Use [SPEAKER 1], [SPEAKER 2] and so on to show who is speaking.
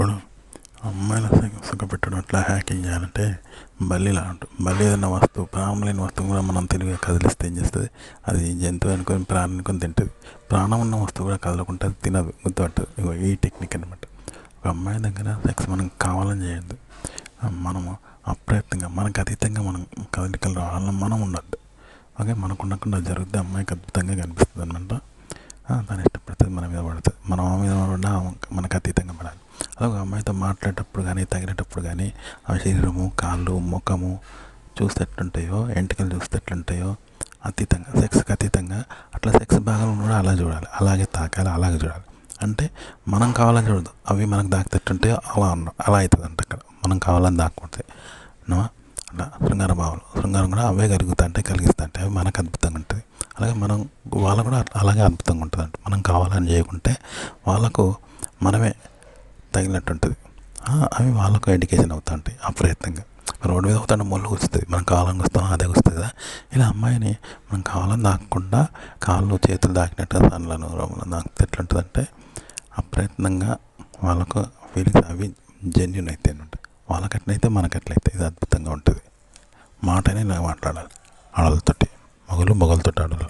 [SPEAKER 1] ఇప్పుడు అమ్మాయిల సుఖపెట్టడం ఎట్లా హ్యాకింగ్ చేయాలంటే బల్లిలా ఉంటుంది. బల్లి ఏదైనా వస్తువు ప్రాణం లేని వస్తువు కూడా మనం తెలివిగా కదిలిస్తే ఏం చేస్తుంది? అది జంతువు అనుకొని ప్రాణం అనుకొని తింటుంది. ప్రాణం ఉన్న వస్తువు కూడా కదలకుండా తినదు, గుర్తుపట్టదు. ఇగో ఈ టెక్నిక్ అనమాట. ఒక అమ్మాయి దగ్గర సెక్స్ మనం కావాలని చేయొద్దు. మనము అప్రయత్నంగా మనకు అతీతంగా మనం కదలికలు రావాలని మనం ఉండద్దు. ఓకే, మనకు ఉండకుండా జరుగుతుంది. అమ్మాయికి అద్భుతంగా కనిపిస్తుంది అనమాట. తను ఇష్టపడుతుంది, మన మీద పడుతుంది. మనం ఆ మీద పడినా మనకు అతీతంగా పడాలి. అలాగే అమ్మాయితో మాట్లాడేటప్పుడు కానీ తగిలేటప్పుడు కానీ ఆ శరీరము, కాళ్ళు, ముఖము చూస్తే ఎట్లుంటాయో, ఎంటికలు చూస్తే ఎట్లుంటాయో అతీతంగా, సెక్స్కి అతీతంగా అట్లా సెక్స్ భాగం కూడా అలా చూడాలి, అలాగే తాకాలి, అలాగే చూడాలి. అంటే మనం కావాలని చూడదు, అవి మనకు దాక్తేట్టుంటాయో అలా అలా అవుతుంది అంట. అక్కడ మనం కావాలని దాక్కుంటే అట్లా శృంగార భావాలు, శృంగారం కూడా అవే కలిగిస్తా అంటే అవి మనకు అద్భుతంగా ఉంటుంది. అలాగే మనం వాళ్ళకు కూడా అలాగే అద్భుతంగా ఉంటుంది. అంటే మనం కావాలని చేయకుంటే వాళ్ళకు మనమే తగినట్టు ఉంటుంది. అవి వాళ్ళకు ఎడ్యుకేషన్ అవుతూ ఉంటాయి అప్రయత్నంగా. రోడ్డు మీద అవుతాంటే ముళ్ళు వస్తుంది, మనం కావాలని వస్తాం అదే వస్తుంది కదా. ఇలా అమ్మాయిని మనం కావాలని దాక్కుండా కాళ్ళు చేతులు దాకినట్టుగా తనలను రోమలను దాకితే ఎట్లుంటుంది అంటే అప్రయత్నంగా వాళ్ళకు ఫీలింగ్స్ అవి జెన్యున్ అయితే అనమాట. వాళ్ళకి ఎట్లయితే మనకు ఎట్లయితే ఇది అద్భుతంగా ఉంటుంది. మాటనే ఇలా మాట్లాడాలి ఆడలతోటి, మొగలతోటి ఆడాలి.